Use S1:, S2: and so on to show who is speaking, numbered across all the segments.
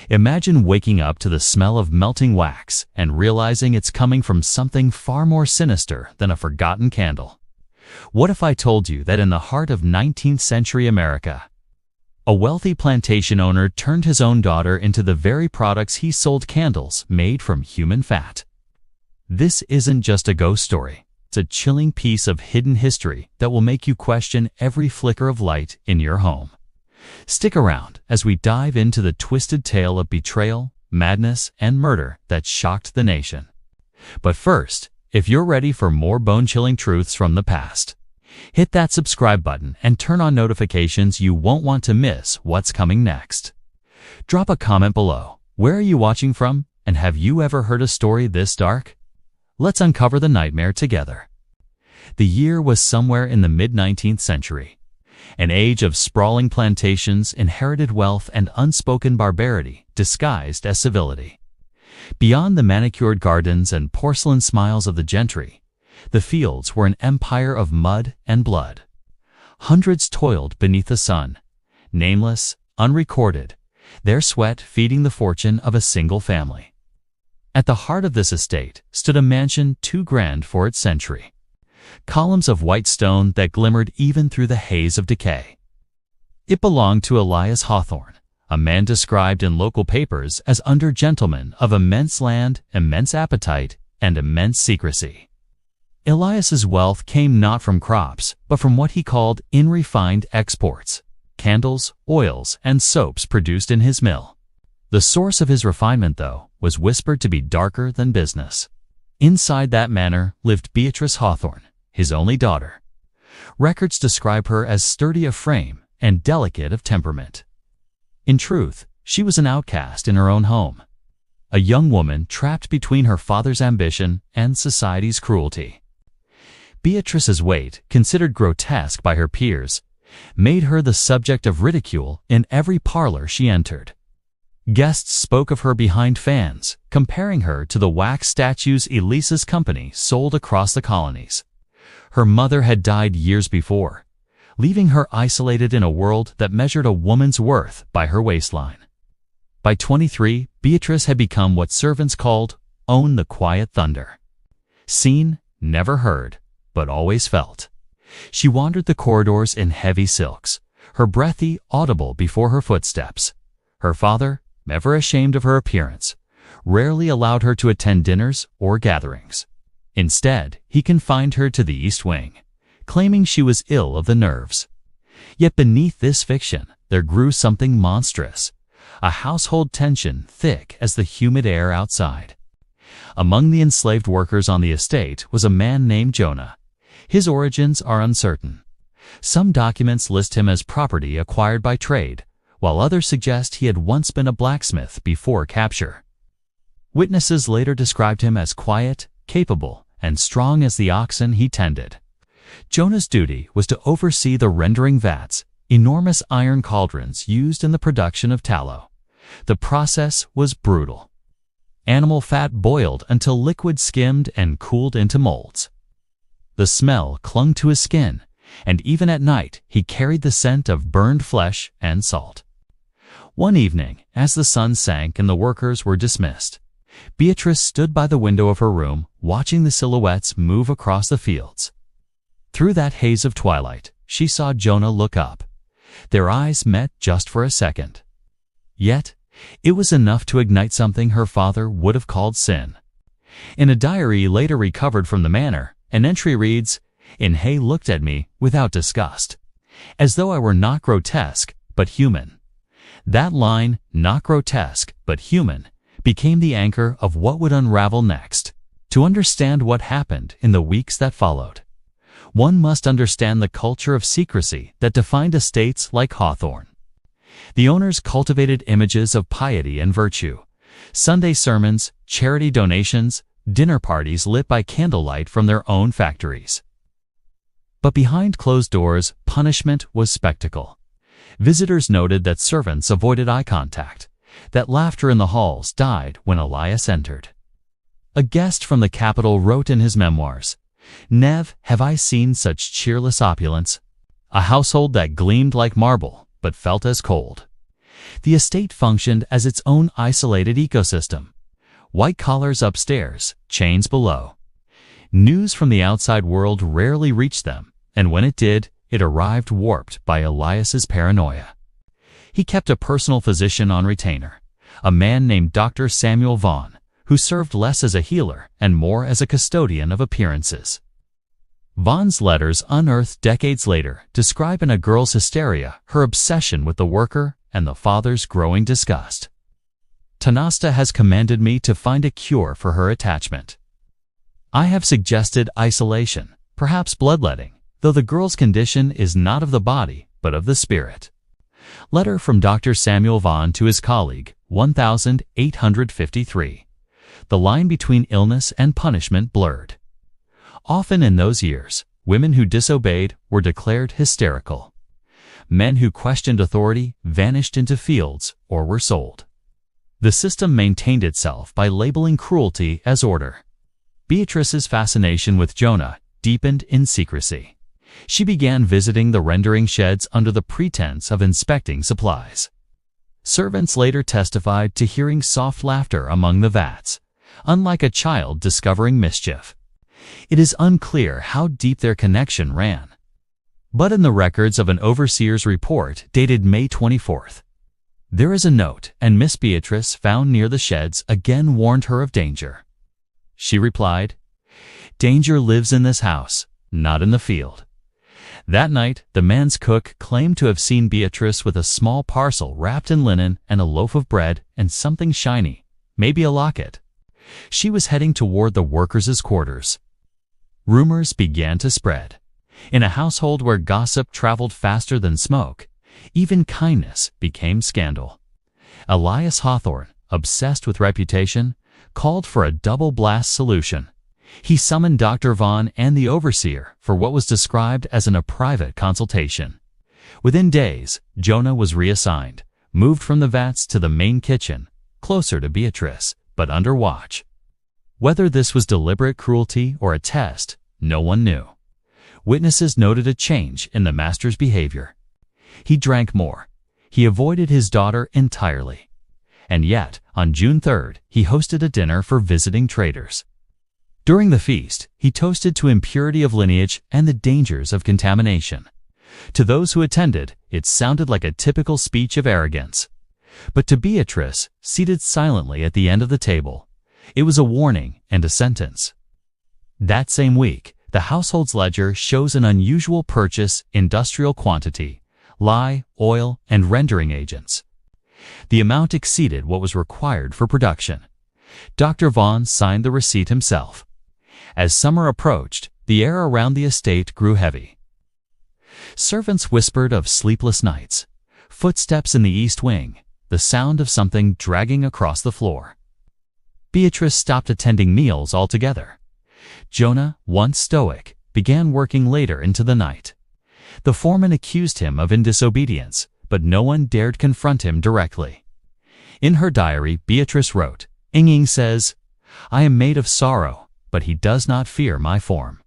S1: Imagine waking up to the smell of melting wax and realizing it's coming from something far more sinister than a forgotten candle. What if I told you that in the heart of 19th century America, a wealthy plantation owner turned his own daughter into the very products he sold, candles made from human fat? This isn't just a ghost story. It's a chilling piece of hidden history that will make you question every flicker of light in your home. Stick around as we dive into the twisted tale of betrayal, madness, and murder that shocked the nation. But first, if you're ready for more bone-chilling truths from the past, hit that subscribe button and turn on notifications. You won't want to miss what's coming next. Drop a comment below. Where are you watching from, and have you ever heard a story this dark? Let's uncover the nightmare together. The year was somewhere in the mid-19th century, an age of sprawling plantations, inherited wealth, and unspoken barbarity disguised as civility. Beyond the manicured gardens and porcelain smiles of the gentry, the fields were an empire of mud and blood. Hundreds toiled beneath the sun, nameless, unrecorded, their sweat feeding the fortune of a single family. At the heart of this estate stood a mansion too grand for its century, columns of white stone that glimmered even through the haze of decay. It belonged to Elias Hawthorne, a man described in local papers as under-gentleman of immense land, immense appetite, and immense secrecy. Elias's wealth came not from crops, but from what he called unrefined exports, candles, oils, and soaps produced in his mill. The source of his refinement, though, was whispered to be darker than business. Inside that manor lived Beatrice Hawthorne, his only daughter. Records describe her as sturdy of frame and delicate of temperament. In truth, she was an outcast in her own home, a young woman trapped between her father's ambition and society's cruelty. Beatrice's weight, considered grotesque by her peers, made her the subject of ridicule in every parlor she entered. Guests spoke of her behind fans, comparing her to the wax statues Elisa's company sold across the colonies. Her mother had died years before, leaving her isolated in a world that measured a woman's worth by her waistline. By 23, Beatrice had become what servants called "own the quiet thunder." Seen, never heard, but always felt. She wandered the corridors in heavy silks, her breathy audible before her footsteps. Her father, ever ashamed of her appearance, rarely allowed her to attend dinners or gatherings. Instead, he confined her to the East Wing, claiming she was ill of the nerves. Yet beneath this fiction, there grew something monstrous, a household tension thick as the humid air outside. Among the enslaved workers on the estate was a man named Jonah. His origins are uncertain. Some documents list him as property acquired by trade, while others suggest he had once been a blacksmith before capture. Witnesses later described him as quiet, capable, and strong as the oxen he tended. Jonah's duty was to oversee the rendering vats, enormous iron cauldrons used in the production of tallow. The process was brutal. Animal fat boiled until liquid skimmed and cooled into molds. The smell clung to his skin, and even at night he carried the scent of burned flesh and salt. One evening, as the sun sank and the workers were dismissed, Beatrice stood by the window of her room, watching the silhouettes move across the fields. Through that haze of twilight, she saw Jonah look up. Their eyes met just for a second. Yet, it was enough to ignite something her father would have called sin. In a diary later recovered from the manor, an entry reads, "And Hay looked at me without disgust, as though I were not grotesque, but human." That line, "not grotesque, but human," became the anchor of what would unravel next. To understand what happened in the weeks that followed, one must understand the culture of secrecy that defined estates like Hawthorne. The owners cultivated images of piety and virtue, Sunday sermons, charity donations, dinner parties lit by candlelight from their own factories. But behind closed doors, punishment was spectacle. Visitors noted that servants avoided eye contact, that laughter in the halls died when Elias entered. A guest from the capital wrote in his memoirs, "Nev, have I seen such cheerless opulence? A household that gleamed like marble, but felt as cold." The estate functioned as its own isolated ecosystem. White collars upstairs, chains below. News from the outside world rarely reached them, and when it did, it arrived warped by Elias's paranoia. He kept a personal physician on retainer, a man named Dr. Samuel Vaughan, who served less as a healer and more as a custodian of appearances. Vaughan's letters, unearthed decades later, describe in a girl's hysteria her obsession with the worker and the father's growing disgust. Tanasta has commanded me to find a cure for her attachment. I have suggested isolation, perhaps bloodletting, though the girl's condition is not of the body, but of the spirit. Letter from Dr. Samuel Vaughan to his colleague, 1853. The line between illness and punishment blurred. Often in those years, women who disobeyed were declared hysterical. Men who questioned authority vanished into fields or were sold. The system maintained itself by labeling cruelty as order. Beatrice's fascination with Jonah deepened in secrecy. She began visiting the rendering sheds under the pretense of inspecting supplies. Servants later testified to hearing soft laughter among the vats, unlike a child discovering mischief. It is unclear how deep their connection ran. But in the records of an overseer's report dated May 24th, there is a note, and Miss Beatrice, found near the sheds, again warned her of danger. She replied, "Danger lives in this house, not in the field." That night, the man's cook claimed to have seen Beatrice with a small parcel wrapped in linen and a loaf of bread and something shiny, maybe a locket. She was heading toward the workers' quarters. Rumors began to spread. In a household where gossip traveled faster than smoke, even kindness became scandal. Beatrice Hawthorne, obsessed with reputation, called for a double-blast solution. He summoned Dr. Vaughan and the overseer for what was described as a private consultation. Within days, Jonah was reassigned, moved from the vats to the main kitchen, closer to Beatrice, but under watch. Whether this was deliberate cruelty or a test, no one knew. Witnesses noted a change in the master's behavior. He drank more. He avoided his daughter entirely. And yet, on June 3rd, he hosted a dinner for visiting traders. During the feast, he toasted to impurity of lineage and the dangers of contamination. To those who attended, it sounded like a typical speech of arrogance. But to Beatrice, seated silently at the end of the table, it was a warning and a sentence. That same week, the household's ledger shows an unusual purchase, industrial quantity, lye, oil, and rendering agents. The amount exceeded what was required for production. Dr. Vaughan signed the receipt himself. As summer approached, the air around the estate grew heavy. Servants whispered of sleepless nights, footsteps in the east wing, the sound of something dragging across the floor. Beatrice stopped attending meals altogether. Jonah, once stoic, began working later into the night. The foreman accused him of disobedience, but no one dared confront him directly. In her diary, Beatrice wrote, "Inging says, 'I am made of sorrow, but he does not fear my form.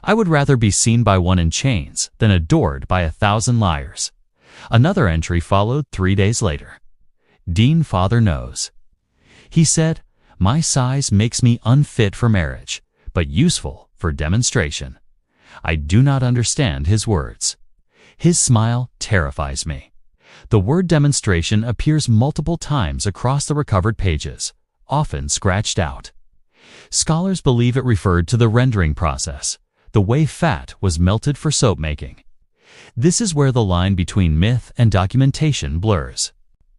S1: I would rather be seen by one in chains than adored by 1,000 liars.'" Another entry followed 3 days later. "Dean Father knows. He said, 'My size makes me unfit for marriage, but useful for demonstration.' I do not understand his words. His smile terrifies me." The word demonstration appears multiple times across the recovered pages, often scratched out. Scholars believe it referred to the rendering process, the way fat was melted for soap making. This is where the line between myth and documentation blurs.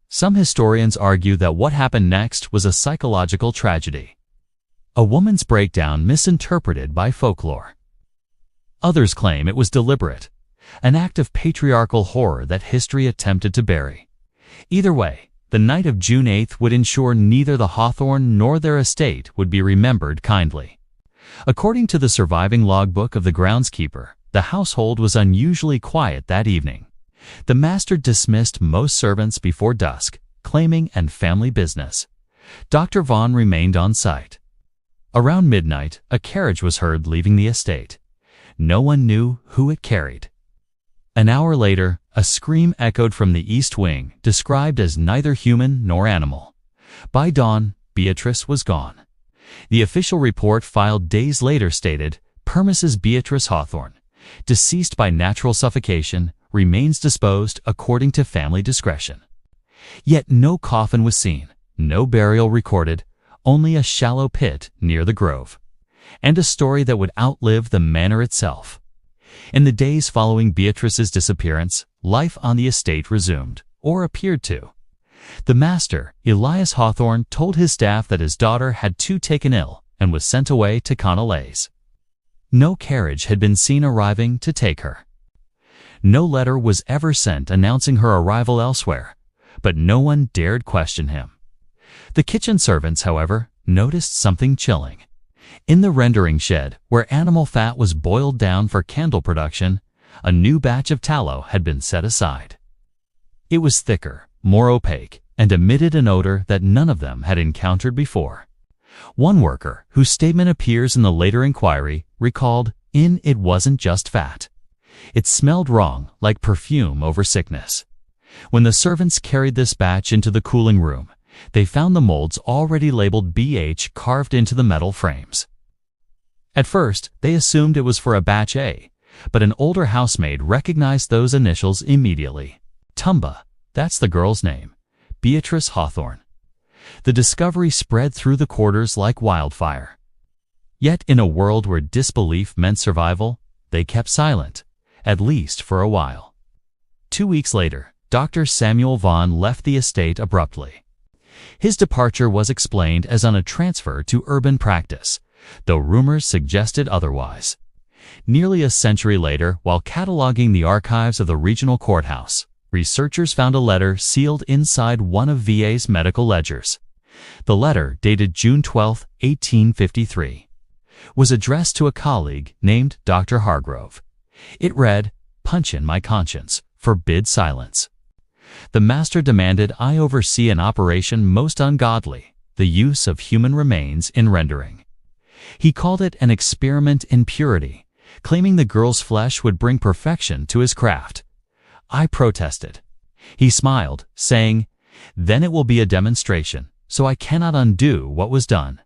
S1: Some historians argue that what happened next was a psychological tragedy, a woman's breakdown misinterpreted by folklore. Others claim it was deliberate, an act of patriarchal horror that history attempted to bury. Either way, the night of June 8th would ensure neither the Hawthorne nor their estate would be remembered kindly. According to the surviving logbook of the groundskeeper, the household was unusually quiet that evening. The master dismissed most servants before dusk, claiming and family business. Dr. Vaughan remained on site. Around midnight, a carriage was heard leaving the estate. No one knew who it carried. An hour later, a scream echoed from the East Wing, described as neither human nor animal. By dawn, Beatrice was gone. The official report filed days later stated, per Mrs. Beatrice Hawthorne, deceased by natural suffocation, remains disposed according to family discretion. Yet no coffin was seen, no burial recorded, only a shallow pit near the grove, and a story that would outlive the manor itself. In the days following Beatrice's disappearance, life on the estate resumed, or appeared to. The master, Elias Hawthorne, told his staff that his daughter had too taken ill and was sent away to Conolays. No carriage had been seen arriving to take her. No letter was ever sent announcing her arrival elsewhere, but no one dared question him. The kitchen servants, however, noticed something chilling. In the rendering shed, where animal fat was boiled down for candle production, a new batch of tallow had been set aside. It was thicker, more opaque, and emitted an odor that none of them had encountered before. One worker, whose statement appears in the later inquiry, recalled, it wasn't just fat. It smelled wrong, like perfume over sickness. When the servants carried this batch into the cooling room, they found the molds already labeled BH carved into the metal frames. At first, they assumed it was for a batch A, but an older housemaid recognized those initials immediately. Tumba, that's the girl's name, Beatrice Hawthorne. The discovery spread through the quarters like wildfire. Yet in a world where disbelief meant survival, they kept silent, at least for a while. 2 weeks later, Dr. Samuel Vaughan left the estate abruptly. His departure was explained as on a transfer to urban practice, though rumors suggested otherwise. Nearly a century later, while cataloging the archives of the regional courthouse, researchers found a letter sealed inside one of VA's medical ledgers. The letter, dated June 12, 1853, was addressed to a colleague named Dr. Hargrove. It read, "Punch in my conscience, forbid silence. The master demanded I oversee an operation most ungodly, the use of human remains in rendering. He called it an experiment in purity, claiming the girl's flesh would bring perfection to his craft. I protested. He smiled, saying, 'Then it will be a demonstration, so I cannot undo what was done.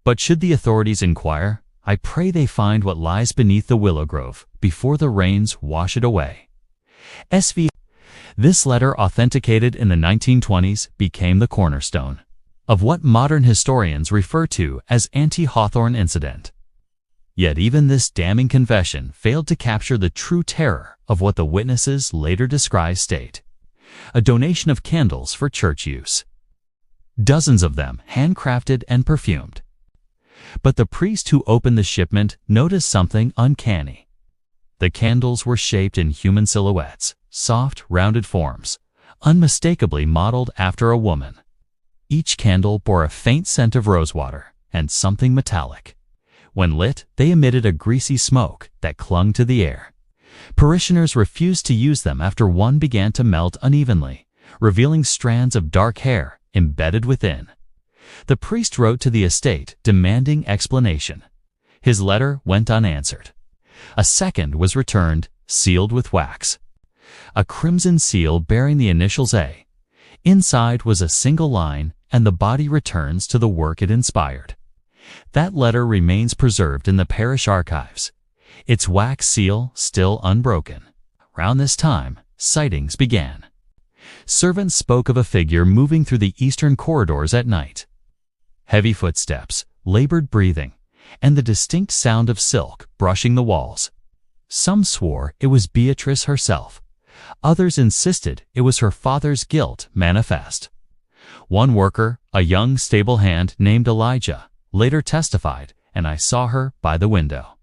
S1: But should the authorities inquire, I pray they find what lies beneath the willow grove before the rains wash it away.' SV. This letter, authenticated in the 1920s, became the cornerstone of what modern historians refer to as anti-Hawthorne incident. Yet even this damning confession failed to capture the true terror of what the witnesses later described state: a donation of candles for church use. Dozens of them handcrafted and perfumed. But the priest who opened the shipment noticed something uncanny. The candles were shaped in human silhouettes, soft, rounded forms, unmistakably modeled after a woman. Each candle bore a faint scent of rosewater and something metallic. When lit, they emitted a greasy smoke that clung to the air. Parishioners refused to use them after one began to melt unevenly, revealing strands of dark hair embedded within. The priest wrote to the estate demanding explanation. His letter went unanswered. A second was returned, sealed with wax. A crimson seal bearing the initials A. Inside was a single line, and the body returns to the work it inspired. That letter remains preserved in the parish archives, its wax seal still unbroken. Around this time, sightings began. Servants spoke of a figure moving through the eastern corridors at night. Heavy footsteps, labored breathing, and the distinct sound of silk brushing the walls. Some swore it was Beatrice herself. Others insisted it was her father's guilt manifest. One worker, a young stable hand named Elijah, later testified, and I saw her by the window,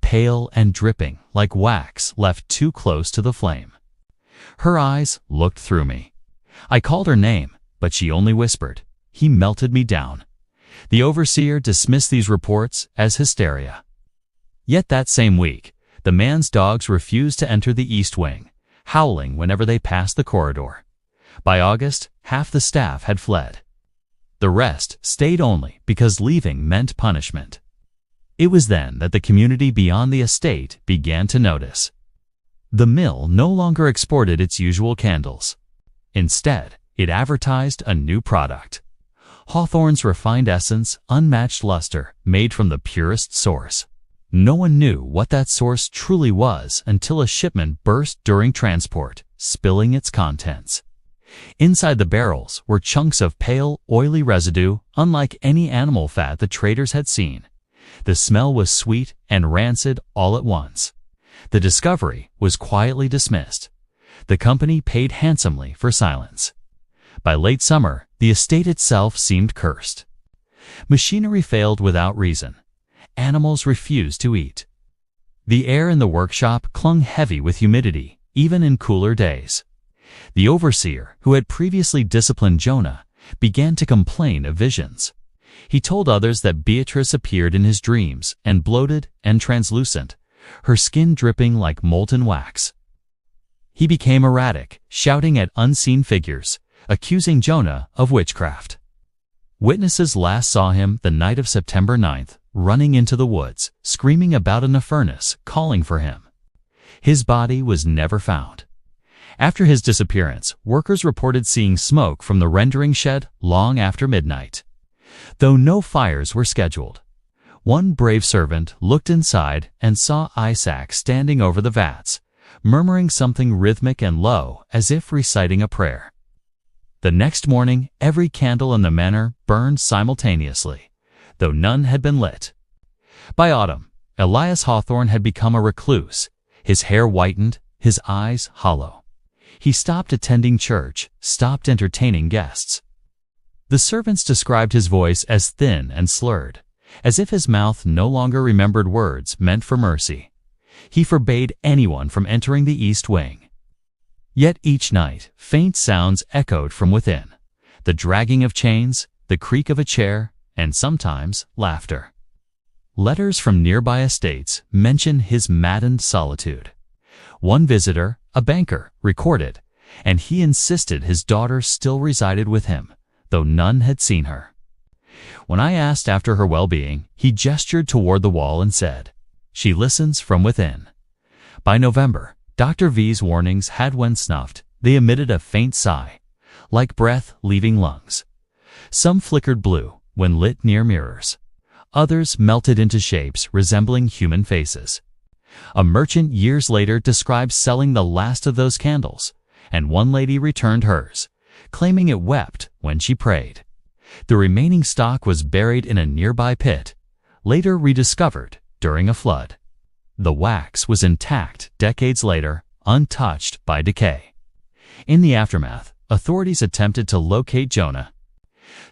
S1: pale and dripping like wax left too close to the flame. Her eyes looked through me. I called her name, but she only whispered. He melted me down. The overseer dismissed these reports as hysteria. Yet that same week, the man's dogs refused to enter the East Wing, howling whenever they passed the corridor. By August, half the staff had fled. The rest stayed only because leaving meant punishment. It was then that the community beyond the estate began to notice. The mill no longer exported its usual candles. Instead, it advertised a new product. Hawthorne's refined essence, unmatched luster, made from the purest source. No one knew what that source truly was until a shipment burst during transport, spilling its contents. Inside the barrels were chunks of pale, oily residue, unlike any animal fat the traders had seen. The smell was sweet and rancid all at once. The discovery was quietly dismissed. The company paid handsomely for silence. By late summer, the estate itself seemed cursed. Machinery failed without reason. Animals refused to eat. The air in the workshop clung heavy with humidity, even in cooler days. The overseer, who had previously disciplined Jonah, began to complain of visions. He told others that Beatrice appeared in his dreams and bloated and translucent, her skin dripping like molten wax. He became erratic, shouting at unseen figures, accusing Jonah of witchcraft. Witnesses last saw him the night of September 9th, running into the woods, screaming about in a furnace, calling for him. His body was never found. After his disappearance, workers reported seeing smoke from the rendering shed long after midnight. Though no fires were scheduled, one brave servant looked inside and saw Isaac standing over the vats, murmuring something rhythmic and low as if reciting a prayer. The next morning, every candle in the manor burned simultaneously, though none had been lit. By autumn, Elias Hawthorne had become a recluse, his hair whitened, his eyes hollow. He stopped attending church, stopped entertaining guests. The servants described his voice as thin and slurred, as if his mouth no longer remembered words meant for mercy. He forbade anyone from entering the east wing. Yet each night, faint sounds echoed from within, the dragging of chains, the creak of a chair, and sometimes laughter. Letters from nearby estates mention his maddened solitude. One visitor, a banker, recorded, and he insisted his daughter still resided with him, though none had seen her. When I asked after her well-being, he gestured toward the wall and said, "She listens from within." By November, Dr. V's warnings had, when snuffed, they emitted a faint sigh, like breath leaving lungs. Some flickered blue when lit near mirrors. Others melted into shapes resembling human faces. A merchant years later described selling the last of those candles, and one lady returned hers, claiming it wept when she prayed. The remaining stock was buried in a nearby pit, later rediscovered during a flood. The wax was intact decades later, untouched by decay. In the aftermath, authorities attempted to locate Jonah.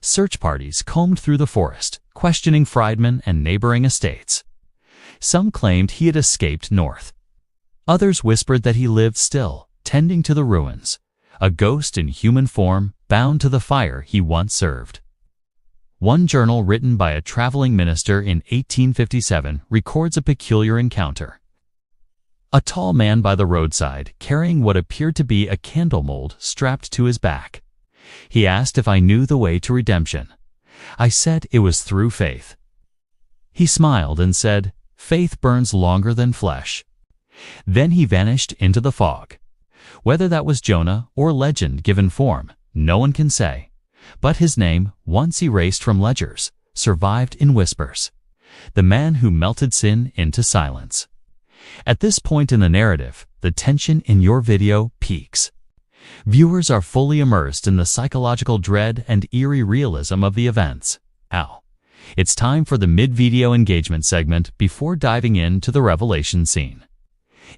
S1: Search parties combed through the forest, questioning Friedman and neighboring estates. Some claimed he had escaped north. Others whispered that he lived still, tending to the ruins, a ghost in human form bound to the fire he once served. One journal written by a traveling minister in 1857 records a peculiar encounter. A tall man by the roadside carrying what appeared to be a candle mold strapped to his back. He asked if I knew the way to redemption. I said it was through faith. He smiled and said, "Faith burns longer than flesh." Then he vanished into the fog. Whether that was Jonah or legend given form, no one can say. But his name, once erased from ledgers, survived in whispers. The man who melted sin into silence. At this point in the narrative, the tension in your video peaks. Viewers are fully immersed in the psychological dread and eerie realism of the events. Now, it's time for the mid-video engagement segment before diving into the revelation scene.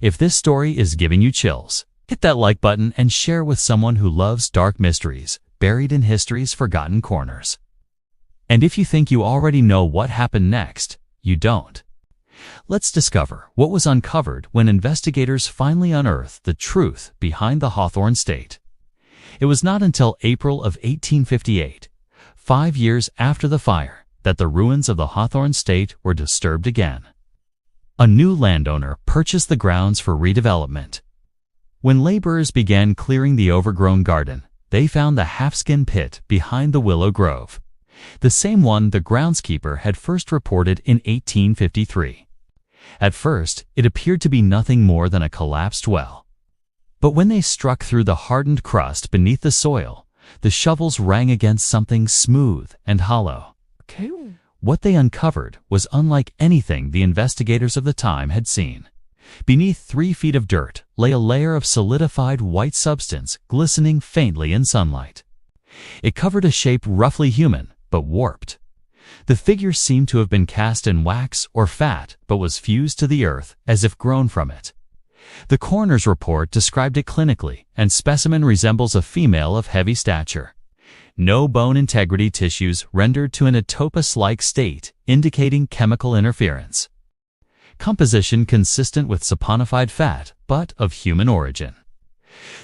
S1: If this story is giving you chills, hit that like button and share with someone who loves dark mysteries buried in history's forgotten corners. And if you think you already know what happened next, you don't. Let's discover what was uncovered when investigators finally unearthed the truth behind the Hawthorne estate. It was not until April of 1858, 5 years after the fire, that the ruins of the Hawthorne estate were disturbed again. A new landowner purchased the grounds for redevelopment. When laborers began clearing the overgrown garden, they found the half-skin pit behind the willow grove, the same one the groundskeeper had first reported in 1853. At first, it appeared to be nothing more than a collapsed well. But when they struck through the hardened crust beneath the soil, the shovels rang against something smooth and hollow. What they uncovered was unlike anything the investigators of the time had seen. Beneath 3 feet of dirt lay a layer of solidified white substance glistening faintly in sunlight. It covered a shape roughly human, but warped. The figure seemed to have been cast in wax or fat, but was fused to the earth as if grown from it. The coroner's report described it clinically, and specimen resembles a female of heavy stature. No bone integrity tissues rendered to an atopus-like state, indicating chemical interference. Composition consistent with saponified fat, but of human origin.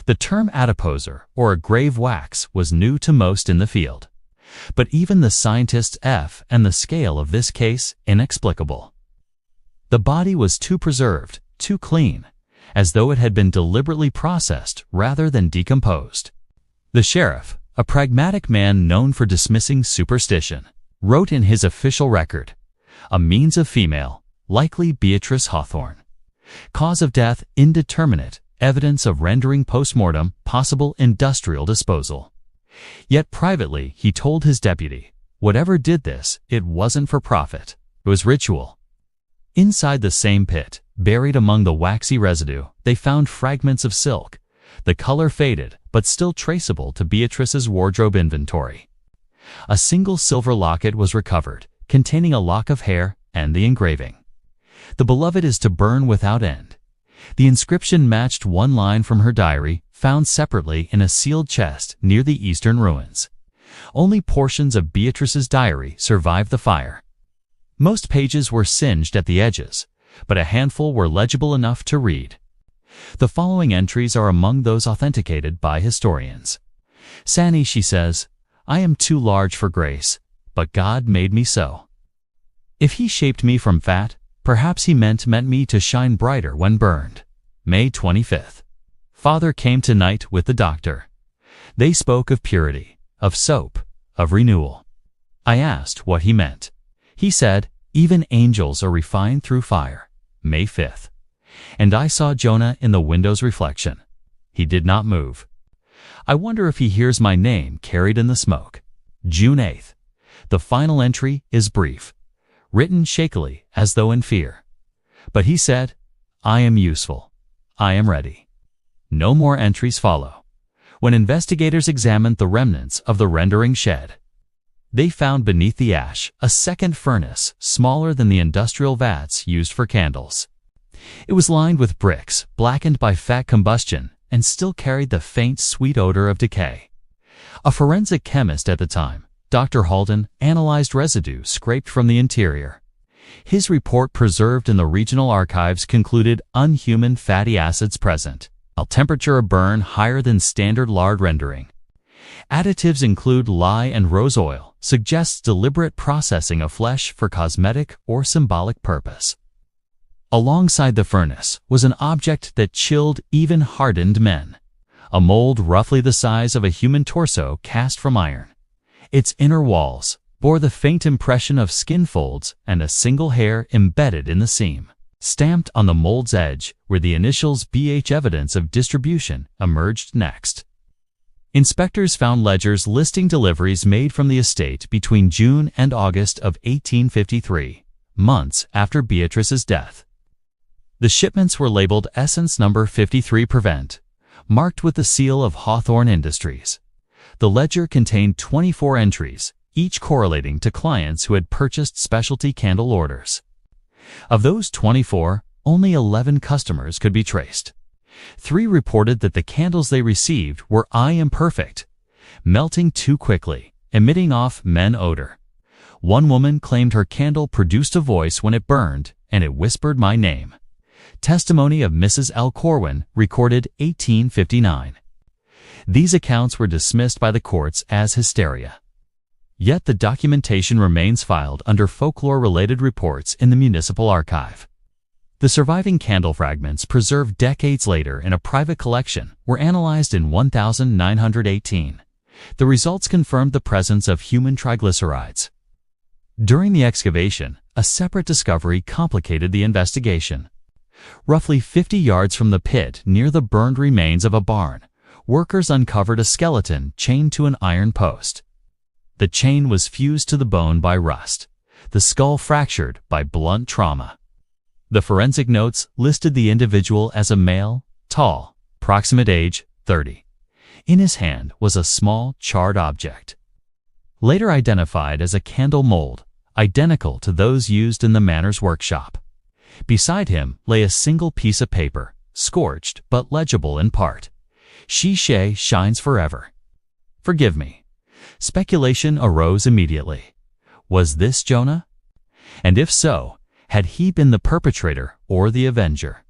S1: The term adiposer, or a grave wax, was new to most in the field. But even the scientists F and the scale of this case inexplicable. The body was too preserved, too clean, as though it had been deliberately processed rather than decomposed. The sheriff, a pragmatic man known for dismissing superstition, wrote in his official record, "A means of female, likely Beatrice Hawthorne. Cause of death indeterminate, evidence of rendering postmortem, possible industrial disposal." Yet privately he told his deputy, whatever did this, it wasn't for profit. It was ritual. Inside the same pit, buried among the waxy residue, they found fragments of silk, the color faded but still traceable to Beatrice's wardrobe inventory. A single silver locket was recovered, containing a lock of hair and the engraving. "The beloved is to burn without end." The inscription matched one line from her diary, found separately in a sealed chest near the eastern ruins. Only portions of Beatrice's diary survived the fire. Most pages were singed at the edges, but a handful were legible enough to read. The following entries are among those authenticated by historians. "Sani," she says, "I am too large for grace, but God made me so. If he shaped me from fat, perhaps he meant me to shine brighter when burned." May 25th. "Father came tonight with the doctor. They spoke of purity, of soap, of renewal. I asked what he meant. He said, even angels are refined through fire." May 5th. "And I saw Jonah in the window's reflection. He did not move. I wonder if he hears my name carried in the smoke." June 8th. The final entry is brief, written shakily as though in fear. But he said, "I am useful. I am ready." No more entries follow. When investigators examined the remnants of the rendering shed, they found beneath the ash a second furnace smaller than the industrial vats used for candles. It was lined with bricks, blackened by fat combustion, and still carried the faint, sweet odor of decay. A forensic chemist at the time, Dr. Halden, analyzed residue scraped from the interior. His report, preserved in the regional archives, concluded unhuman fatty acids present, a temperature of burn higher than standard lard rendering. Additives include lye and rose oil, suggests deliberate processing of flesh for cosmetic or symbolic purpose. Alongside the furnace was an object that chilled even hardened men, a mold roughly the size of a human torso cast from iron. Its inner walls bore the faint impression of skin folds and a single hair embedded in the seam. Stamped on the mold's edge were the initials BH. Evidence of distribution emerged next. Inspectors found ledgers listing deliveries made from the estate between June and August of 1853, months after Beatrice's death. The shipments were labeled Essence Number 53 Prevent, marked with the seal of Hawthorne Industries. The ledger contained 24 entries, each correlating to clients who had purchased specialty candle orders. Of those 24, only 11 customers could be traced. 3 reported that the candles they received were imperfect, melting too quickly, emitting off men odor. One woman claimed her candle produced a voice when it burned, and it whispered my name. Testimony of Mrs. L. Corwin, recorded 1859. These accounts were dismissed by the courts as hysteria. Yet the documentation remains filed under folklore-related reports in the municipal archive. The surviving candle fragments, preserved decades later in a private collection, were analyzed in 1918. The results confirmed the presence of human triglycerides. During the excavation, a separate discovery complicated the investigation. Roughly 50 yards from the pit near the burned remains of a barn, workers uncovered a skeleton chained to an iron post. The chain was fused to the bone by rust, the skull fractured by blunt trauma. The forensic notes listed the individual as a male, tall, approximate age 30. In his hand was a small, charred object, later identified as a candle mold, identical to those used in the Manor's workshop. Beside him lay a single piece of paper, scorched but legible in part. She shines forever. Forgive me. Speculation arose immediately. Was this Jonah? And if so, had he been the perpetrator or the avenger?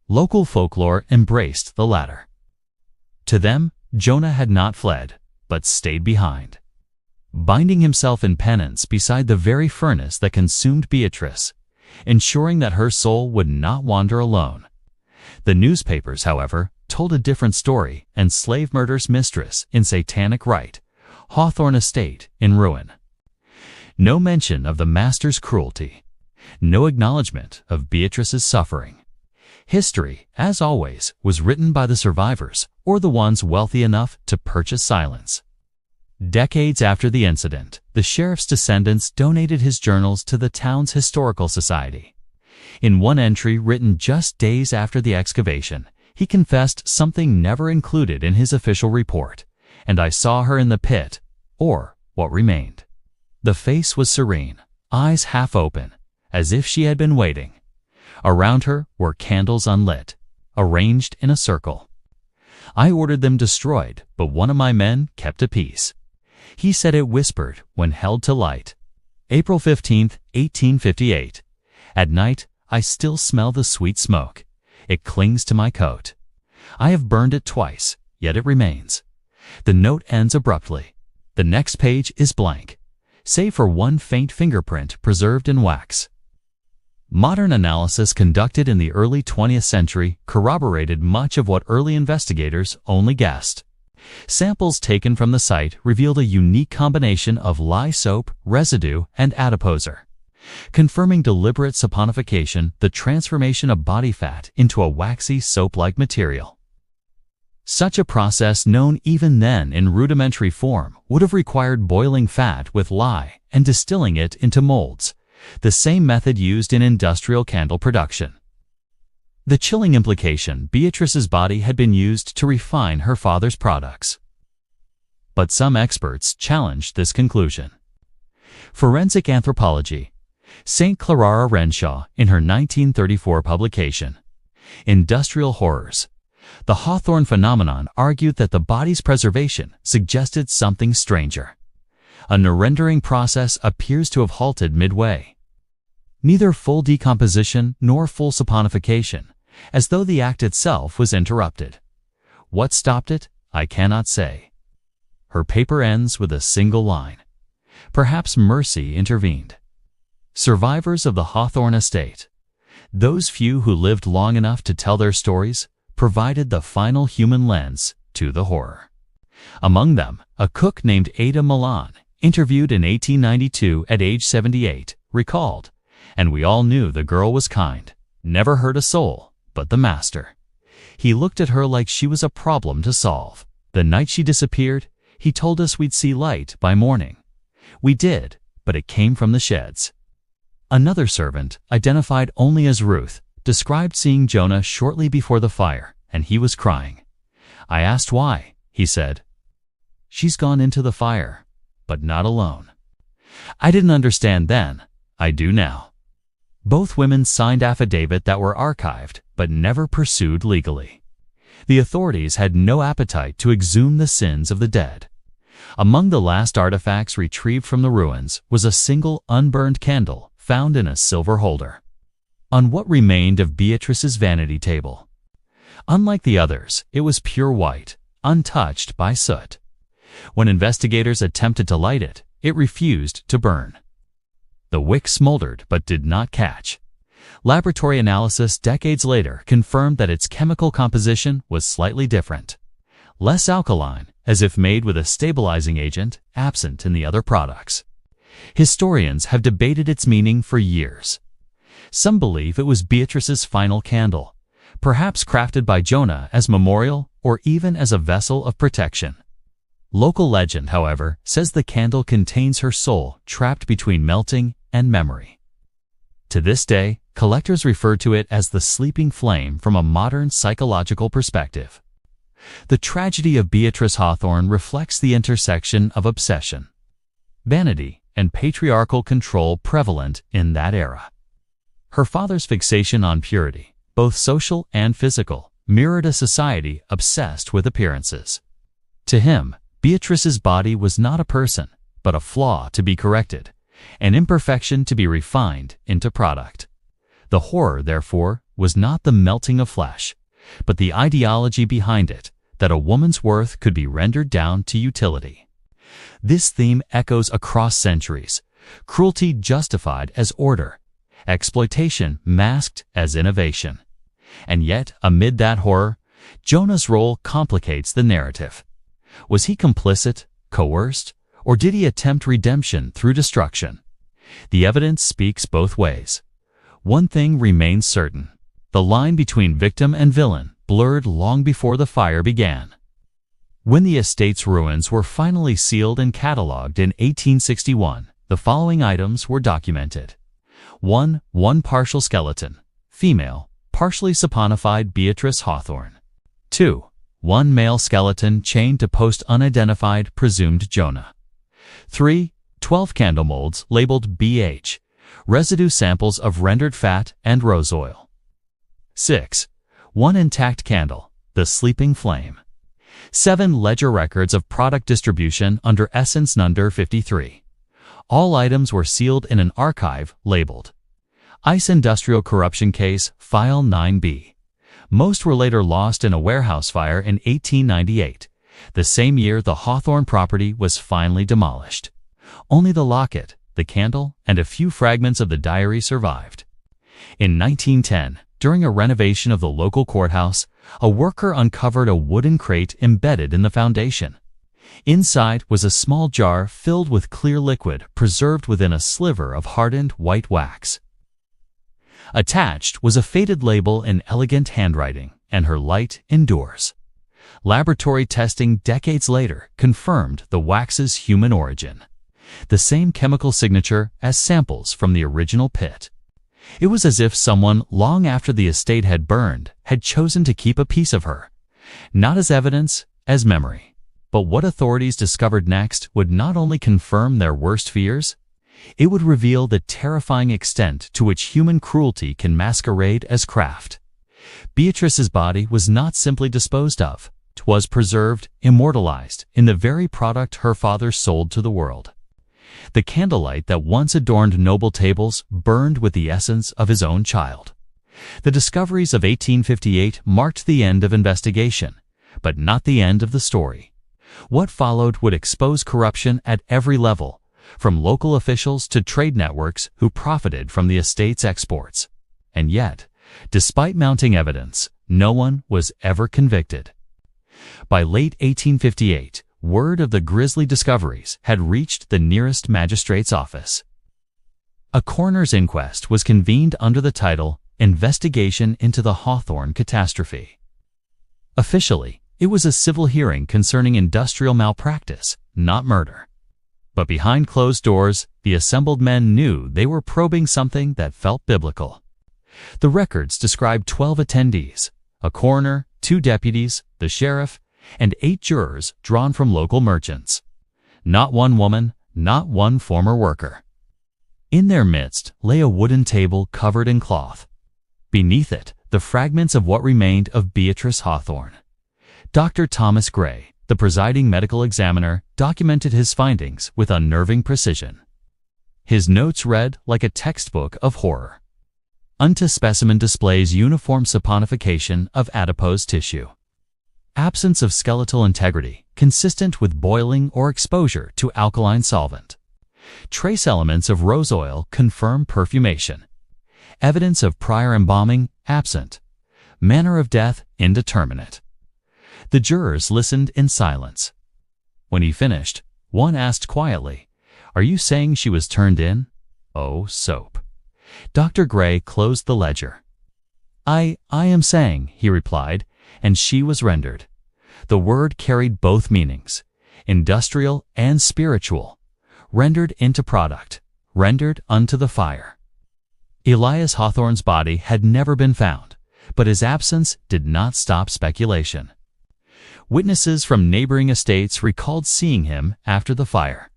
S1: Local folklore embraced the latter. To them, Jonah had not fled, but stayed behind, binding himself in penance beside the very furnace that consumed Beatrice, ensuring that her soul would not wander alone. The newspapers, however, told a different story, and slave murder's mistress in satanic rite, Hawthorne estate in ruin. No mention of the master's cruelty, no acknowledgement of Beatrice's suffering. History, as always, was written by the survivors or the ones wealthy enough to purchase silence. Decades after the incident, the sheriff's descendants donated his journals to the town's historical society. In one entry written just days after the excavation, he confessed something never included in his official report, "And I saw her in the pit, or what remained." The face was serene, eyes half open, as if she had been waiting. Around her were candles unlit, arranged in a circle. I ordered them destroyed, but one of my men kept a piece. He said it whispered when held to light. April 15, 1858. At night, I still smell the sweet smoke. It clings to my coat. I have burned it twice, yet it remains. The note ends abruptly. The next page is blank, save for one faint fingerprint preserved in wax. Modern analysis conducted in the early 20th century corroborated much of what early investigators only guessed. Samples taken from the site revealed a unique combination of lye soap, residue, and adiposer, confirming deliberate saponification, the transformation of body fat into a waxy soap-like material. Such a process, known even then in rudimentary form, would have required boiling fat with lye and distilling it into molds, the same method used in industrial candle production. The chilling implication: Beatrice's body had been used to refine her father's products. But some experts challenged this conclusion. Forensic Anthropology. St. Clara Renshaw, in her 1934 publication, Industrial Horrors, the Hawthorne phenomenon, argued that the body's preservation suggested something stranger. A rendering process appears to have halted midway. Neither full decomposition nor full saponification, as though the act itself was interrupted. What stopped it, I cannot say. Her paper ends with a single line. Perhaps mercy intervened. Survivors of the Hawthorne estate, those few who lived long enough to tell their stories, provided the final human lens to the horror. Among them, a cook named Ada Milan, interviewed in 1892 at age 78, recalled, "And we all knew the girl was kind, never hurt a soul, but the master. He looked at her like she was a problem to solve. The night she disappeared, he told us we'd see light by morning. We did, but it came from the sheds." Another servant, identified only as Ruth, described seeing Jonah shortly before the fire, and he was crying. "I asked why," he said. "She's gone into the fire, but not alone." I didn't understand then. I do now. Both women signed affidavits that were archived, but never pursued legally. The authorities had no appetite to exhume the sins of the dead. Among the last artifacts retrieved from the ruins was a single unburned candle found in a silver holder, on what remained of Beatrice's vanity table. Unlike the others, it was pure white, untouched by soot. When investigators attempted to light it, it refused to burn. The wick smoldered but did not catch. Laboratory analysis decades later confirmed that its chemical composition was slightly different, less alkaline, as if made with a stabilizing agent absent in the other products. Historians have debated its meaning for years. Some believe it was Beatrice's final candle, perhaps crafted by Jonah as memorial or even as a vessel of protection. Local legend, however, says the candle contains her soul trapped between melting and memory. To this day, collectors refer to it as the sleeping flame from a modern psychological perspective. The tragedy of Beatrice Hawthorne reflects the intersection of obsession, vanity, and patriarchal control prevalent in that era. Her father's fixation on purity, both social and physical, mirrored a society obsessed with appearances. To him, Beatrice's body was not a person, but a flaw to be corrected, an imperfection to be refined into product. The horror, therefore, was not the melting of flesh, but the ideology behind it, that a woman's worth could be rendered down to utility. This theme echoes across centuries, cruelty justified as order, exploitation masked as innovation. And yet, amid that horror, Jonah's role complicates the narrative. Was he complicit, coerced, or did he attempt redemption through destruction? The evidence speaks both ways. One thing remains certain: the line between victim and villain blurred long before the fire began. When the estate's ruins were finally sealed and catalogued in 1861, the following items were documented. 1. One partial skeleton, female, partially saponified Beatrice Hawthorne. 2. One male skeleton chained to post unidentified presumed Jonah. 3. 12 candle molds labeled BH, residue samples of rendered fat and rose oil. 6. One intact candle, the sleeping flame. 7 ledger records of product distribution under Essence Number 53. All items were sealed in an archive labeled ICE Industrial Corruption Case File 9B. Most were later lost in a warehouse fire in 1898, the same year the Hawthorne property was finally demolished. Only the locket, the candle, and a few fragments of the diary survived. In 1910, during a renovation of the local courthouse, a worker uncovered a wooden crate embedded in the foundation. Inside was a small jar filled with clear liquid preserved within a sliver of hardened white wax. Attached was a faded label in elegant handwriting, and her light endures. Laboratory testing decades later confirmed the wax's human origin, the same chemical signature as samples from the original pit. It was as if someone, long after the estate had burned, had chosen to keep a piece of her, not as evidence, as memory. But what authorities discovered next would not only confirm their worst fears, it would reveal the terrifying extent to which human cruelty can masquerade as craft. Beatrice's body was not simply disposed of, 'twas preserved, immortalized, in the very product her father sold to the world. The candlelight that once adorned noble tables burned with the essence of his own child. The discoveries of 1858 marked the end of investigation, but not the end of the story. What followed would expose corruption at every level, from local officials to trade networks who profited from the estate's exports. And yet, despite mounting evidence, no one was ever convicted. By late 1858, word of the grisly discoveries had reached the nearest magistrate's office. A coroner's inquest was convened under the title Investigation into the Hawthorne Catastrophe. Officially, it was a civil hearing concerning industrial malpractice, not murder. But behind closed doors, the assembled men knew they were probing something that felt biblical. The records described 12 attendees, a coroner, 2 deputies, the sheriff, and 8 jurors drawn from local merchants. Not one woman, not one former worker. In their midst lay a wooden table covered in cloth. Beneath it, the fragments of what remained of Beatrice Hawthorne. Dr. Thomas Gray, the presiding medical examiner, documented his findings with unnerving precision. His notes read like a textbook of horror. Unto specimen displays uniform saponification of adipose tissue. Absence of skeletal integrity, consistent with boiling or exposure to alkaline solvent. Trace elements of rose oil confirm perfumation. Evidence of prior embalming absent. Manner of death indeterminate. The jurors listened in silence. When he finished, one asked quietly, Are you saying she was turned in? Oh, soap. Dr. Gray closed the ledger. I am saying, he replied, and she was rendered. The word carried both meanings, industrial and spiritual, rendered into product, rendered unto the fire. Elias Hawthorne's body had never been found, but his absence did not stop speculation. Witnesses from neighboring estates recalled seeing him after the fire.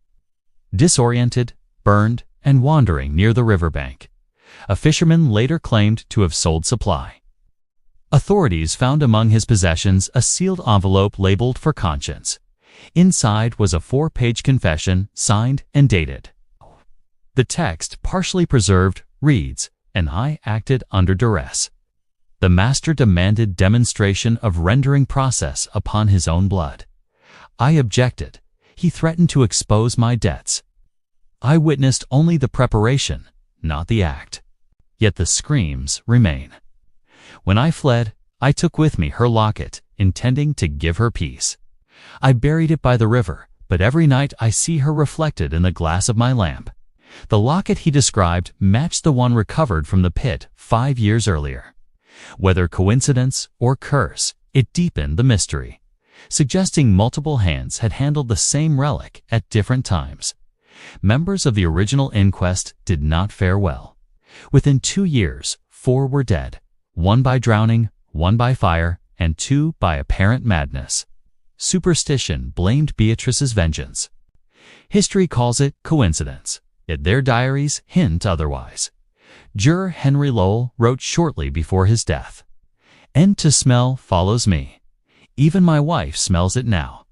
S1: Disoriented, burned, and wandering near the riverbank. A fisherman later claimed to have sold supply. Authorities found among his possessions a sealed envelope labeled for conscience. Inside was a 4-page confession signed and dated. The text, partially preserved, reads, "And I acted under duress. The master demanded demonstration of rendering process upon his own blood. I objected. He threatened to expose my debts. I witnessed only the preparation, not the act. Yet the screams remain. When I fled, I took with me her locket, intending to give her peace. I buried it by the river, but every night I see her reflected in the glass of my lamp." The locket he described matched the one recovered from the pit 5 years earlier. Whether coincidence or curse, it deepened the mystery, suggesting multiple hands had handled the same relic at different times. Members of the original inquest did not fare well. Within 2 years, 4 were dead, 1 by drowning, 1 by fire, and 2 by apparent madness. Superstition blamed Beatrice's vengeance. History calls it coincidence, yet their diaries hint otherwise. Juror Henry Lowell wrote shortly before his death, "And to smell follows me. Even my wife smells it now.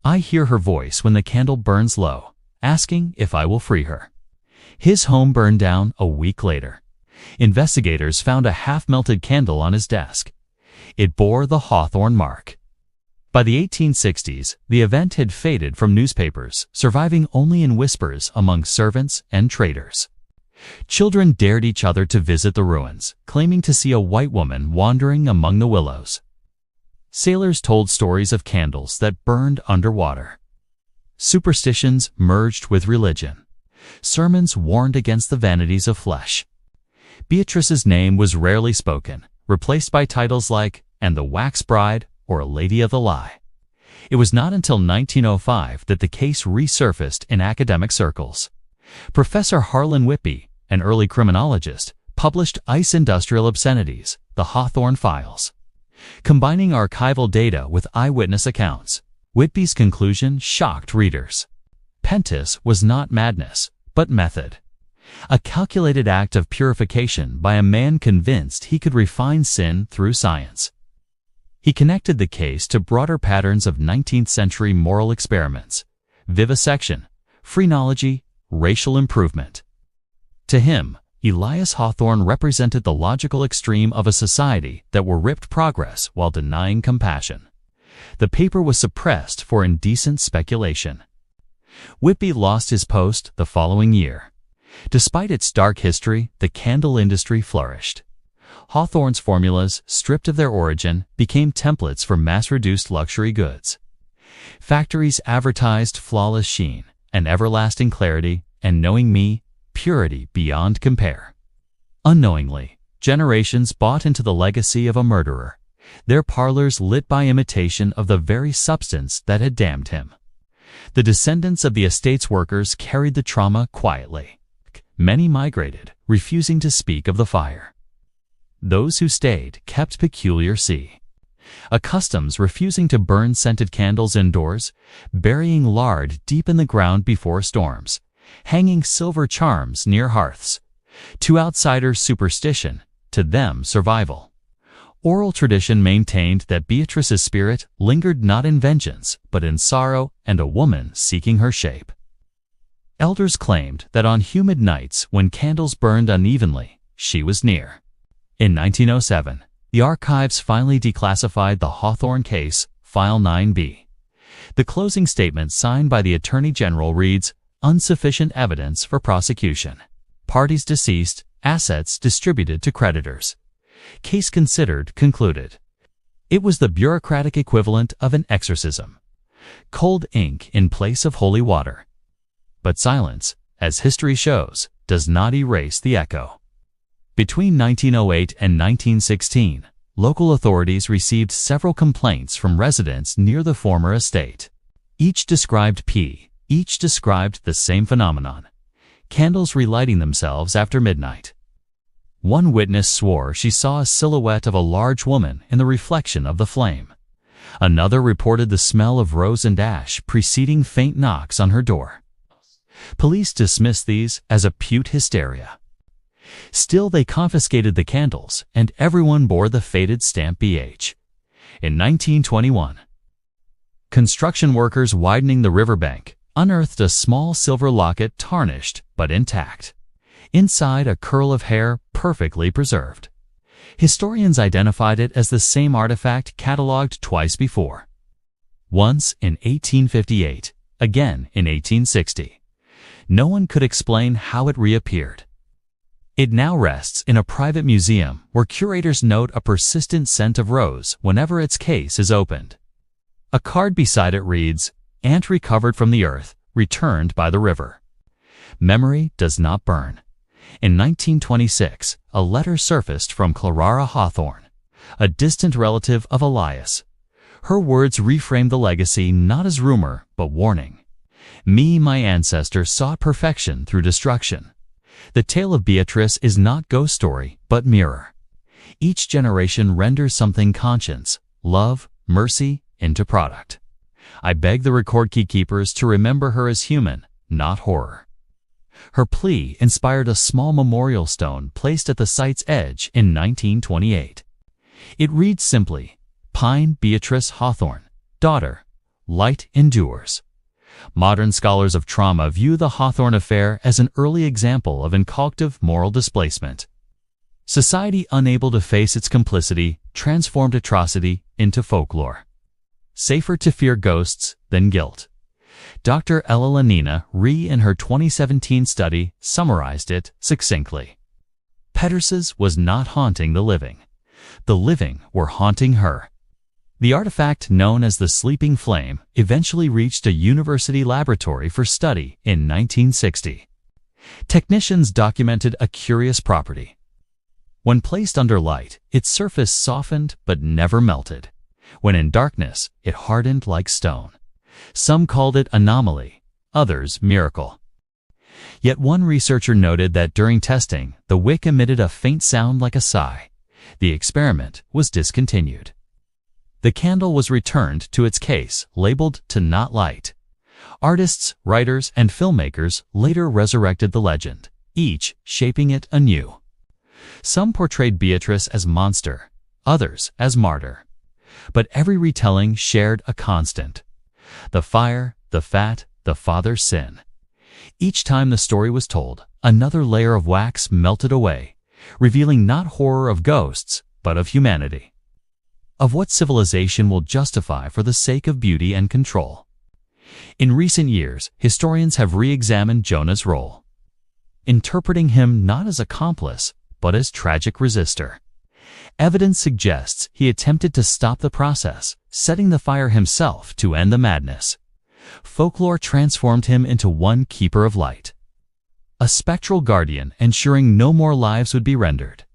S1: I hear her voice when the candle burns low, asking if I will free her." His home burned down a week later. Investigators found a half-melted candle on his desk. It bore the Hawthorne mark. By the 1860s, the event had faded from newspapers, surviving only in whispers among servants and traders. Children dared each other to visit the ruins, claiming to see a white woman wandering among the willows. Sailors told stories of candles that burned underwater. Superstitions merged with religion. Sermons warned against the vanities of flesh. Beatrice's name was rarely spoken, replaced by titles like "And the Wax Bride" or "A Lady of the Lie." It was not until 1905 that the case resurfaced in academic circles. Professor Harlan Whitby, an early criminologist, published Ice Industrial Obscenities, the Hawthorne Files. Combining archival data with eyewitness accounts, Whitby's conclusion shocked readers. Pentis was not madness, but method. A calculated act of purification by a man convinced he could refine sin through science. He connected the case to broader patterns of 19th-century moral experiments: vivisection, phrenology, racial improvement. To him, Elias Hawthorne represented the logical extreme of a society that were ripped progress while denying compassion. The paper was suppressed for indecent speculation. Whitby lost his post the following year. Despite its dark history, the candle industry flourished. Hawthorne's formulas, stripped of their origin, became templates for mass-reduced luxury goods. Factories advertised flawless sheen, an everlasting clarity, and knowing me, purity beyond compare. Unknowingly, generations bought into the legacy of a murderer, their parlors lit by imitation of the very substance that had damned him. The descendants of the estate's workers carried the trauma quietly. Many migrated, refusing to speak of the fire. Those who stayed kept peculiar customs, refusing to burn scented candles indoors, burying lard deep in the ground before storms, hanging silver charms near hearths. To outsiders, superstition; to them, survival. Oral tradition maintained that Beatrice's spirit lingered not in vengeance, but in sorrow and a woman seeking her shape. Elders claimed that on humid nights when candles burned unevenly, she was near. In 1907, the archives finally declassified the Hawthorne case, File 9B. The closing statement signed by the Attorney General reads, "Insufficient evidence for prosecution. Parties deceased, assets distributed to creditors. Case considered, concluded." It was the bureaucratic equivalent of an exorcism. Cold ink in place of holy water. But silence, as history shows, does not erase the echo. Between 1908 and 1916, local authorities received several complaints from residents near the former estate. Each described the same phenomenon: candles relighting themselves after midnight. One witness swore she saw a silhouette of a large woman in the reflection of the flame. Another reported the smell of rose and ash preceding faint knocks on her door. Police dismissed these as acute hysteria. Still, they confiscated the candles, and everyone bore the faded stamp BH. In 1921, construction workers widening the riverbank unearthed a small silver locket, tarnished but intact. Inside, a curl of hair perfectly preserved. Historians identified it as the same artifact catalogued twice before. Once in 1858, again in 1860. No one could explain how it reappeared. It now rests in a private museum where curators note a persistent scent of rose whenever its case is opened. A card beside it reads, "Ant recovered from the earth, returned by the river." Memory does not burn. In 1926, a letter surfaced from Clara Hawthorne, a distant relative of Elias. Her words reframed the legacy not as rumor, but warning. "Me, my ancestor, sought perfection through destruction." The tale of Beatrice is not ghost story, but mirror. Each generation renders something conscience, love, mercy, into product. I beg the record keepers to remember her as human, not horror. Her plea inspired a small memorial stone placed at the site's edge in 1928. It reads simply, "Pine Beatrice Hawthorne, daughter, light endures." Modern scholars of trauma view the Hawthorne affair as an early example of inculcative moral displacement. Society unable to face its complicity transformed atrocity into folklore. Safer to fear ghosts than guilt. Dr. Ella Lenina Ree in her 2017 study summarized it succinctly. Beatrice was not haunting the living. The living were haunting her. The artifact known as the Sleeping Flame eventually reached a university laboratory for study in 1960. Technicians documented a curious property. When placed under light, its surface softened but never melted. When in darkness, it hardened like stone. Some called it anomaly, others miracle. Yet one researcher noted that during testing, the wick emitted a faint sound like a sigh. The experiment was discontinued. The candle was returned to its case, labeled "to not light." Artists, writers, and filmmakers later resurrected the legend, each shaping it anew. Some portrayed Beatrice as monster, others as martyr. But every retelling shared a constant: the fire, the fat, the father's sin. Each time the story was told, another layer of wax melted away, revealing not horror of ghosts, but of humanity. Of what civilization will justify for the sake of beauty and control. In recent years, historians have re-examined Jonah's role, interpreting him not as accomplice, but as tragic resistor. Evidence suggests he attempted to stop the process, setting the fire himself to end the madness. Folklore transformed him into one keeper of light, a spectral guardian ensuring no more lives would be rendered.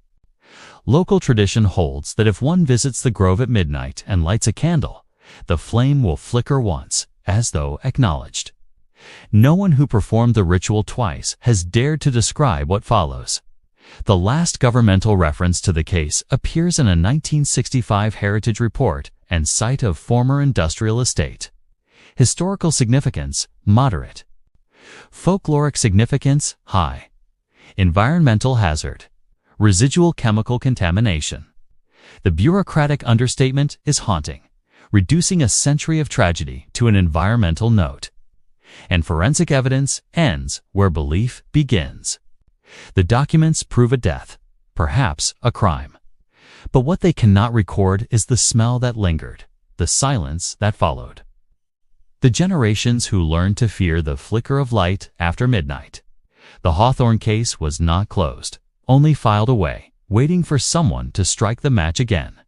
S1: Local tradition holds that if one visits the grove at midnight and lights a candle, the flame will flicker once, as though acknowledged. No one who performed the ritual twice has dared to describe what follows. The last governmental reference to the case appears in a 1965 heritage report and site of former industrial estate. Historical significance, moderate. Folkloric significance, high. Environmental hazard. Residual chemical contamination. The bureaucratic understatement is haunting, reducing a century of tragedy to an environmental note. And forensic evidence ends where belief begins. The documents prove a death, perhaps a crime. But what they cannot record is the smell that lingered, the silence that followed. The generations who learned to fear the flicker of light after midnight. The Hawthorne case was not closed, only filed away, waiting for someone to strike the match again.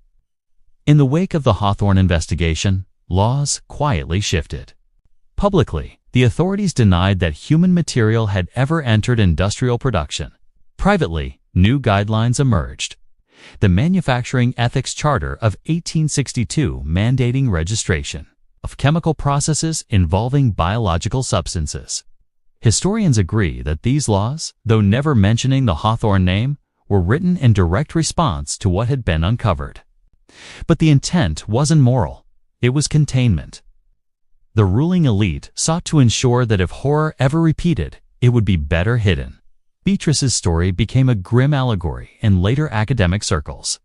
S1: In the wake of the Hawthorne investigation, laws quietly shifted. Publicly, the authorities denied that human material had ever entered industrial production. Privately, new guidelines emerged. The Manufacturing Ethics Charter of 1862 mandating registration of chemical processes involving biological substances. Historians agree that these laws, though never mentioning the Hawthorne name, were written in direct response to what had been uncovered. But the intent wasn't moral, it was containment. The ruling elite sought to ensure that if horror ever repeated, it would be better hidden. Beatrice's story became a grim allegory in later academic circles,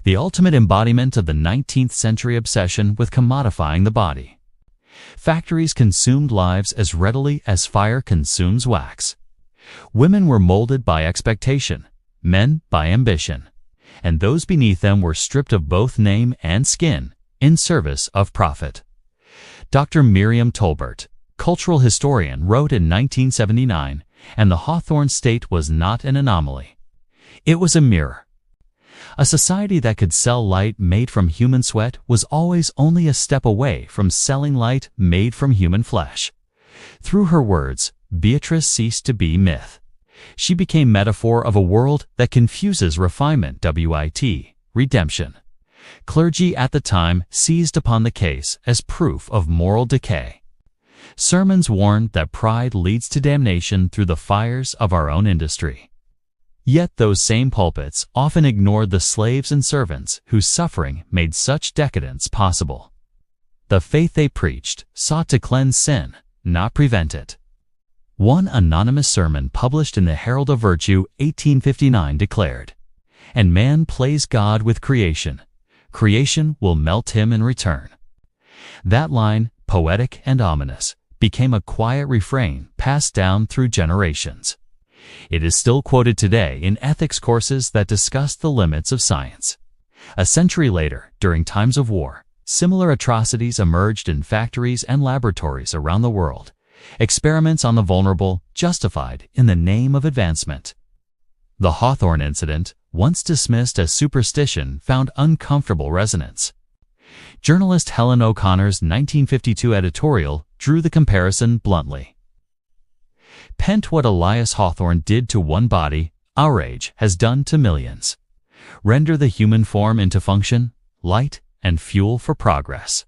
S1: the ultimate embodiment of the 19th century obsession with commodifying the body. Factories consumed lives as readily as fire consumes wax. Women were molded by expectation, men by ambition, and those beneath them were stripped of both name and skin in service of profit. Dr. Miriam Tolbert, cultural historian, wrote in 1979, and the Hawthorne state was not an anomaly. It was a mirror. A society that could sell light made from human sweat was always only a step away from selling light made from human flesh. Through her words, Beatrice ceased to be myth. She became metaphor of a world that confuses refinement, redemption. Clergy at the time seized upon the case as proof of moral decay. Sermons warned that pride leads to damnation through the fires of our own industry. Yet those same pulpits often ignored the slaves and servants whose suffering made such decadence possible. The faith they preached sought to cleanse sin, not prevent it. One anonymous sermon published in the Herald of Virtue, 1859, declared, "And man plays God with creation. Creation will melt him in return." That line, poetic and ominous, became a quiet refrain passed down through generations. It is still quoted today in ethics courses that discuss the limits of science. A century later, during times of war, similar atrocities emerged in factories and laboratories around the world. Experiments on the vulnerable justified in the name of advancement. The Hawthorne incident, once dismissed as superstition, found uncomfortable resonance. Journalist Helen O'Connor's 1952 editorial drew the comparison bluntly. "Pent what Elias Hawthorne did to one body, our age has done to millions. Render the human form into function, light, and fuel for progress."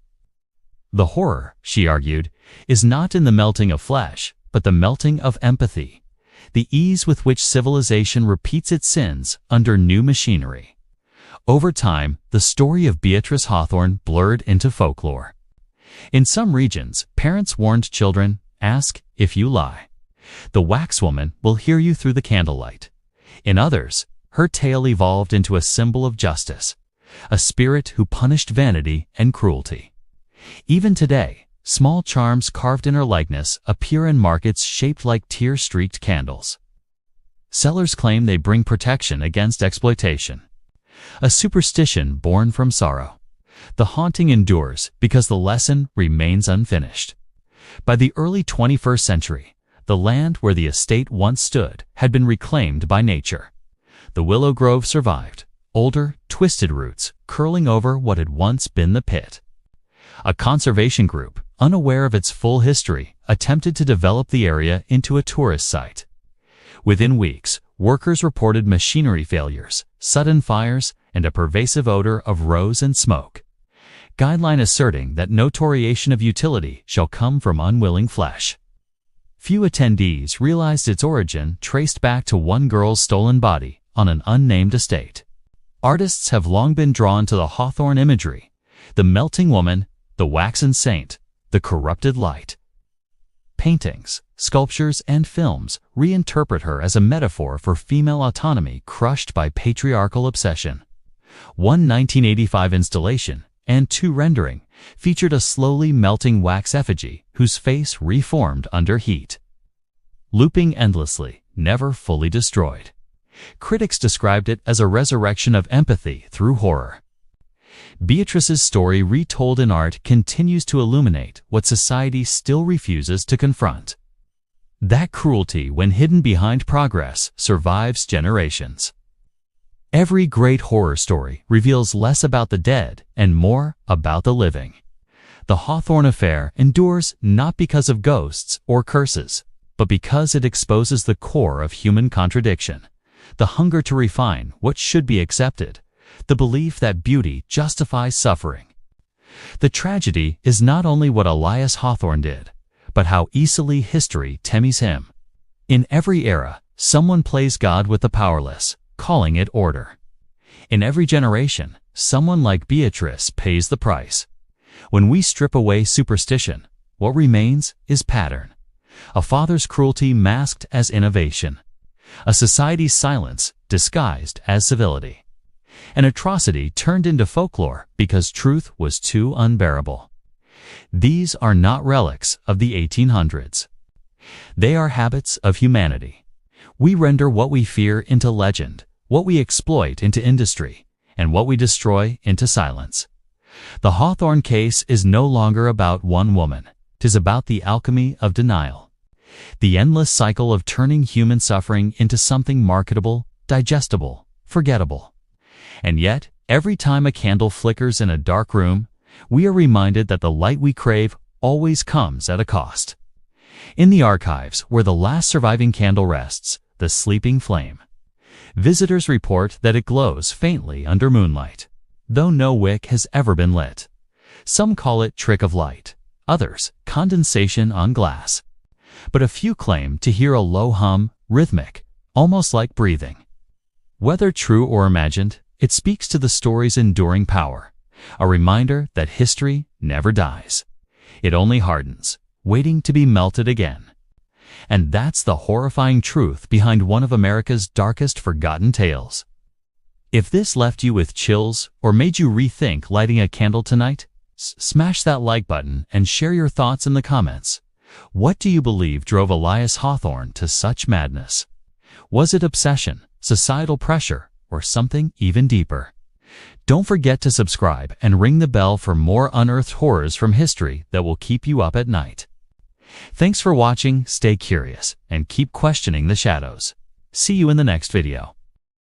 S1: The horror, she argued, is not in the melting of flesh, but the melting of empathy, the ease with which civilization repeats its sins under new machinery. Over time, the story of Beatrice Hawthorne blurred into folklore. In some regions, parents warned children, "Ask if you lie. The wax woman will hear you through the candlelight." In others, her tale evolved into a symbol of justice, a spirit who punished vanity and cruelty. Even today, small charms carved in her likeness appear in markets shaped like tear-streaked candles. Sellers claim they bring protection against exploitation. A superstition born from sorrow. The haunting endures because the lesson remains unfinished. By the early 21st century, the land where the estate once stood had been reclaimed by nature. The willow grove survived, older, twisted roots curling over what had once been the pit. A conservation group, unaware of its full history, attempted to develop the area into a tourist site. Within weeks, workers reported machinery failures, sudden fires, and a pervasive odor of rose and smoke. Guideline asserting that no toriation of utility shall come from unwilling flesh. Few attendees realized its origin traced back to one girl's stolen body on an unnamed estate. Artists have long been drawn to the Hawthorne imagery, the melting woman, the waxen saint, the corrupted light. Paintings, sculptures, and films reinterpret her as a metaphor for female autonomy crushed by patriarchal obsession. One 1985 installation, and two rendering, featured a slowly melting wax effigy whose face reformed under heat. Looping endlessly, never fully destroyed. Critics described it as a resurrection of empathy through horror. Beatrice's story retold in art continues to illuminate what society still refuses to confront. That cruelty, when hidden behind progress, survives generations. Every great horror story reveals less about the dead and more about the living. The Hawthorne affair endures not because of ghosts or curses, but because it exposes the core of human contradiction, the hunger to refine what should be accepted, the belief that beauty justifies suffering. The tragedy is not only what Elias Hawthorne did, but how easily history temmes him. In every era, someone plays God with the powerless, calling it order. In every generation, someone like Beatrice pays the price. When we strip away superstition, what remains is pattern. A father's cruelty masked as innovation. A society's silence disguised as civility. An atrocity turned into folklore because truth was too unbearable. These are not relics of the 1800s. They are habits of humanity. We render what we fear into legend, what we exploit into industry, and what we destroy into silence. The Hawthorne case is no longer about one woman. 'Tis about the alchemy of denial. The endless cycle of turning human suffering into something marketable, digestible, forgettable. And yet, every time a candle flickers in a dark room, we are reminded that the light we crave always comes at a cost. In the archives, where the last surviving candle rests, the sleeping flame, visitors report that it glows faintly under moonlight, though no wick has ever been lit. Some call it trick of light, others condensation on glass. But a few claim to hear a low hum, rhythmic, almost like breathing. Whether true or imagined, it speaks to the story's enduring power, a reminder that history never dies. It only hardens, waiting to be melted again. And that's the horrifying truth behind one of America's darkest forgotten tales. If this left you with chills or made you rethink lighting a candle tonight, smash that like button and share your thoughts in the comments. What do you believe drove Elias Hawthorne to such madness? Was it obsession, societal pressure, or something even deeper? Don't forget to subscribe and ring the bell for more unearthed horrors from history that will keep you up at night. Thanks for watching, stay curious, and keep questioning the shadows. See you in the next video.